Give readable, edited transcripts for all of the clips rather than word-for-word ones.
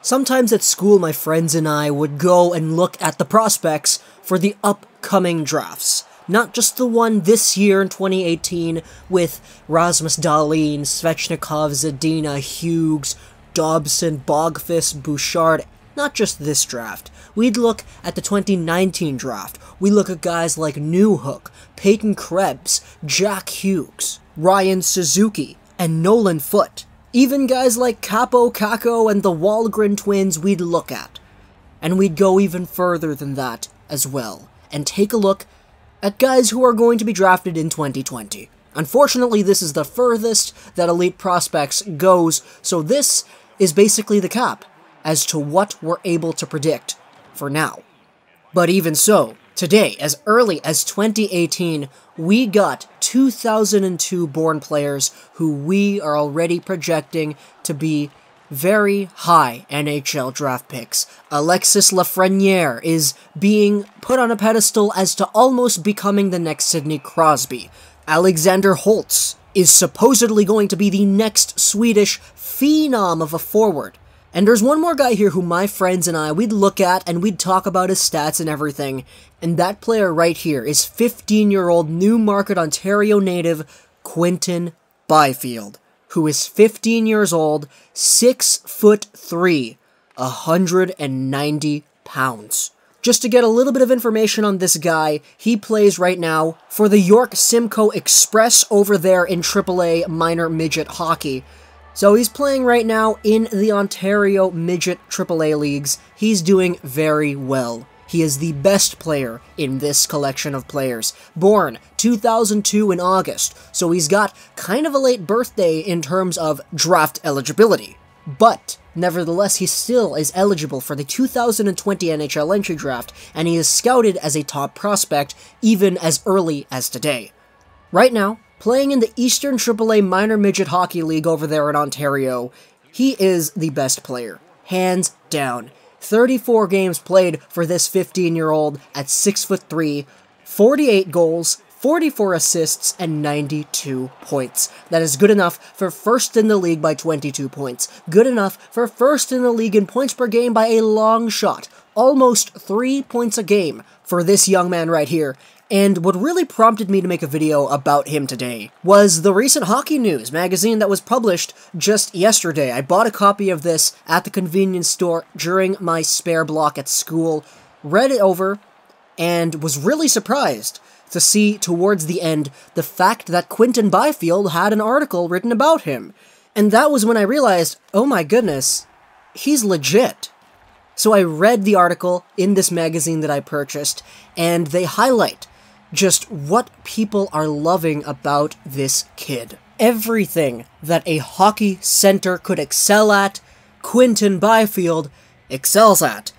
Sometimes at school, my friends and I would go and look at the prospects for the upcoming drafts. Not just the one this year in 2018 with Rasmus Dahlin, Svechnikov, Zadina, Hughes, Dobson, Bogfist, Bouchard. Not just this draft. We'd look at the 2019 draft. We look at guys like Newhook, Peyton Krebs, Jack Hughes, Ryan Suzuki, and Nolan Foote. Even guys like Capo Caco and the Wahlgren twins we'd look at. And we'd go even further than that as well, and take a look at guys who are going to be drafted in 2020. Unfortunately, this is the furthest that Elite Prospects goes, so this is basically the cap as to what we're able to predict for now. But even so, today, as early as 2018, we got 2002 born players who we are already projecting to be very high NHL draft picks. Alexis Lafreniere is being put on a pedestal as to almost becoming the next Sidney Crosby. Alexander Holtz is supposedly going to be the next Swedish phenom of a forward. And there's one more guy here who my friends and I, we'd look at and we'd talk about his stats and everything. And that player right here is 15-year-old Newmarket, Ontario native Quinton Byfield, who is 15 years old, 6'3", 190 pounds. Just to get a little bit of information on this guy, he plays right now for the York Simcoe Express over there in AAA minor midget hockey. So he's playing right now in the Ontario Midget AAA leagues. He's doing very well. He is the best player in this collection of players. Born 2002 in August, so he's got kind of a late birthday in terms of draft eligibility. But, nevertheless, he still is eligible for the 2020 NHL entry draft, and he is scouted as a top prospect even as early as today. Right now, playing in the Eastern AAA Minor Midget Hockey League over there in Ontario, he is the best player. Hands down. 34 games played for this 15-year-old at 6'3", 48 goals, 44 assists, and 92 points. That is good enough for first in the league by 22 points. Good enough for first in the league in points per game by a long shot. Almost 3 points a game for this young man right here. And what really prompted me to make a video about him today was the recent Hockey News magazine that was published just yesterday. I bought a copy of this at the convenience store during my spare block at school, read it over, and was really surprised to see towards the end the fact that Quinton Byfield had an article written about him. And that was when I realized, oh my goodness, he's legit. So I read the article in this magazine that I purchased, and they highlight just what people are loving about this kid. Everything that a hockey center could excel at, Quinton Byfield excels at.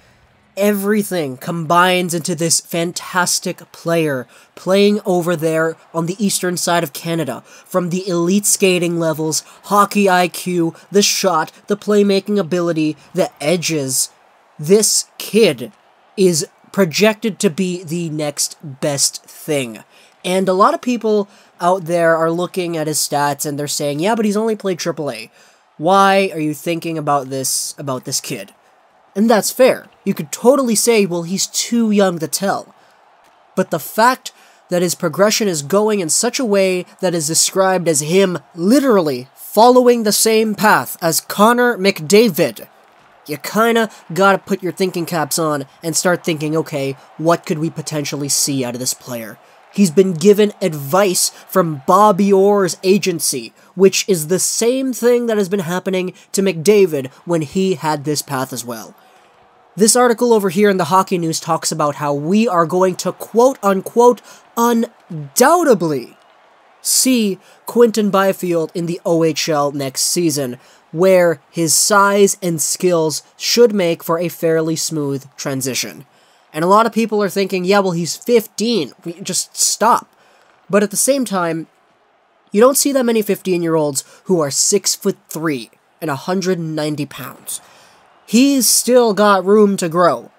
Everything combines into this fantastic player playing over there on the eastern side of Canada. From the elite skating levels, hockey IQ, the shot, the playmaking ability, the edges. This kid is projected to be the next best thing. And a lot of people out there are looking at his stats and they're saying, yeah, but he's only played AAA. Why are you thinking about this kid? And that's fair. You could totally say, well, he's too young to tell. But the fact that his progression is going in such a way that is described as him literally following the same path as Connor McDavid, you kinda gotta put your thinking caps on and start thinking, okay, what could we potentially see out of this player? He's been given advice from Bobby Orr's agency, which is the same thing that has been happening to McDavid when he had this path as well. This article over here in the Hockey News talks about how we are going to quote-unquote undoubtedly see Quinton Byfield in the OHL next season, where his size and skills should make for a fairly smooth transition. And a lot of people are thinking, yeah, well, he's 15, just stop. But at the same time, you don't see that many 15-year-olds who are 6'3" and 190 pounds. He's still got room to grow.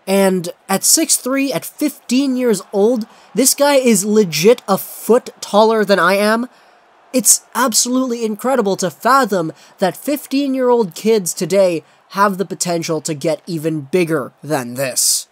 And at 6'3", at 15 years old, this guy is legit a foot taller than I am. It's absolutely incredible to fathom that 15-year-old kids today have the potential to get even bigger than this.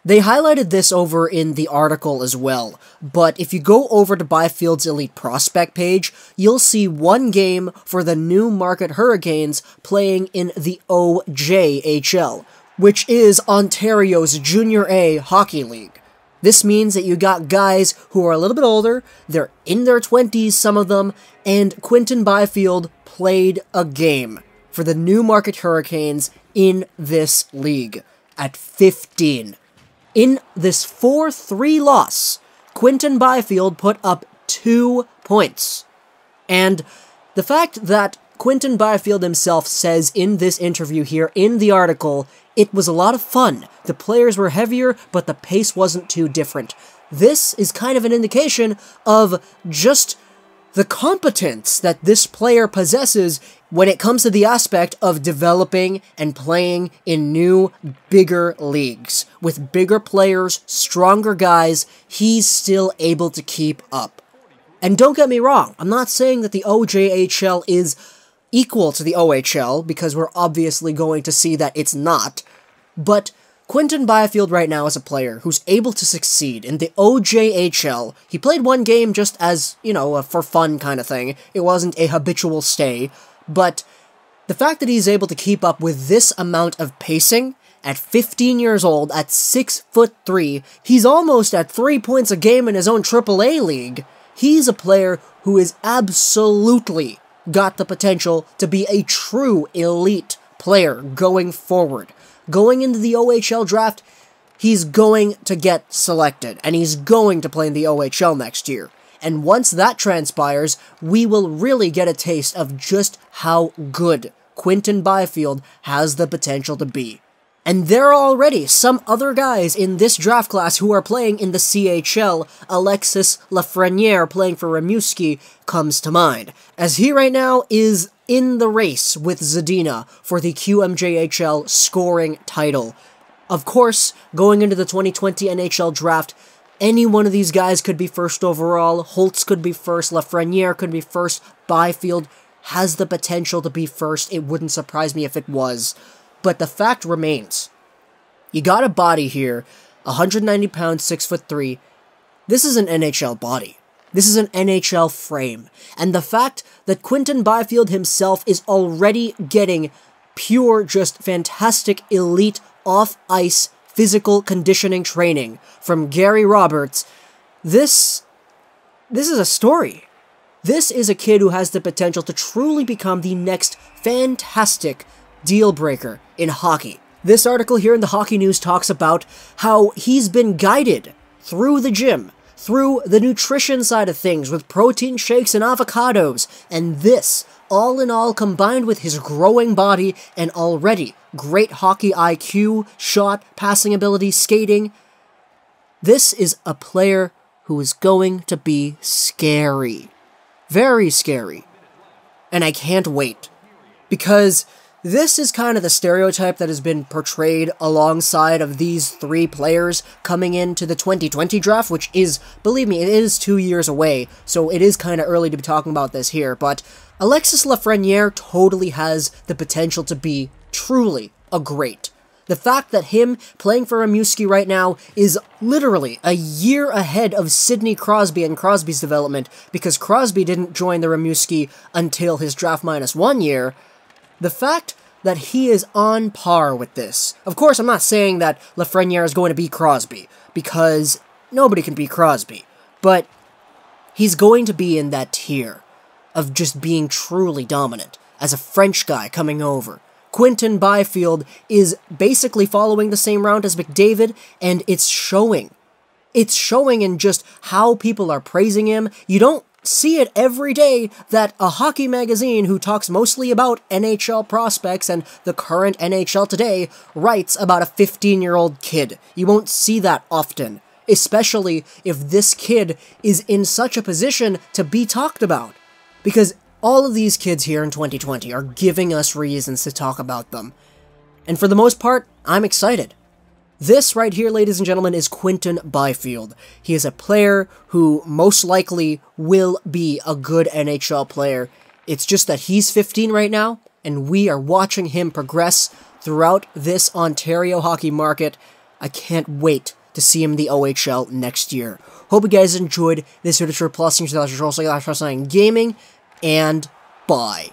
They highlighted this over in the article as well, but if you go over to Byfield's Elite Prospect page, you'll see one game for the Newmarket Hurricanes playing in the OJHL, which is Ontario's Junior A Hockey League. This means that you got guys who are a little bit older, they're in their 20s, some of them, and Quinton Byfield played a game for the Newmarket Hurricanes in this league at 15. In this 4-3 loss, Quinton Byfield put up 2 points. And the fact that Quinton Byfield himself says in this interview here in the article, it was a lot of fun. The players were heavier, but the pace wasn't too different. This is kind of an indication of just the competence that this player possesses when it comes to the aspect of developing and playing in new, bigger leagues. With bigger players, stronger guys, he's still able to keep up. And don't get me wrong, I'm not saying that the OJHL is equal to the OHL, because we're obviously going to see that it's not, but Quinton Byfield right now is a player who's able to succeed in the OJHL. He played one game just as, for fun kind of thing. It wasn't a habitual stay, but the fact that he's able to keep up with this amount of pacing at 15 years old, at 6'3", he's almost at 3 points a game in his own AAA league. He's a player who is absolutely got the potential to be a true elite player going forward. Going into the OHL draft, he's going to get selected, and he's going to play in the OHL next year. And once that transpires, we will really get a taste of just how good Quinton Byfield has the potential to be. And there are already some other guys in this draft class who are playing in the CHL. Alexis Lafreniere playing for Rimouski comes to mind, as he right now is in the race with Zadina for the QMJHL scoring title. Of course, going into the 2020 NHL draft, any one of these guys could be first overall. Holtz could be first, Lafreniere could be first, Byfield has the potential to be first. It wouldn't surprise me if it was. But the fact remains, you got a body here, 190 pounds, 6'3". This is an NHL body. This is an NHL frame. And the fact that Quinton Byfield himself is already getting pure, just fantastic, elite, off-ice, physical conditioning training from Gary Roberts, this is a story. This is a kid who has the potential to truly become the next fantastic deal breaker in hockey. This article here in the Hockey News talks about how he's been guided through the gym, through the nutrition side of things with protein shakes and avocados, and this, all in all, combined with his growing body and already great hockey IQ, shot, passing ability, skating, this is a player who is going to be scary. Very scary. And I can't wait. Because this is kind of the stereotype that has been portrayed alongside of these 3 players coming into the 2020 draft, which is, believe me, it is 2 years away, so it is kind of early to be talking about this here, but Alexis Lafreniere totally has the potential to be truly a great. The fact that him playing for Rimouski right now is literally a year ahead of Sidney Crosby and Crosby's development, because Crosby didn't join the Rimouski until his draft -1 year. The fact that he is on par with this. Of course, I'm not saying that Lafreniere is going to be Crosby, because nobody can be Crosby, but he's going to be in that tier of just being truly dominant as a French guy coming over. Quinton Byfield is basically following the same route as McDavid, and it's showing. It's showing in just how people are praising him. You don't see it every day that a hockey magazine who talks mostly about NHL prospects and the current NHL today writes about a 15-year-old kid. You won't see that often, especially if this kid is in such a position to be talked about. Because all of these kids here in 2020 are giving us reasons to talk about them. And for the most part, I'm excited. This right here, ladies and gentlemen, is Quinton Byfield. He is a player who most likely will be a good NHL player. It's just that he's 15 right now, and we are watching him progress throughout this Ontario hockey market. I can't wait to see him in the OHL next year. Hope you guys enjoyed this video. Plus, thanks for gaming, and bye.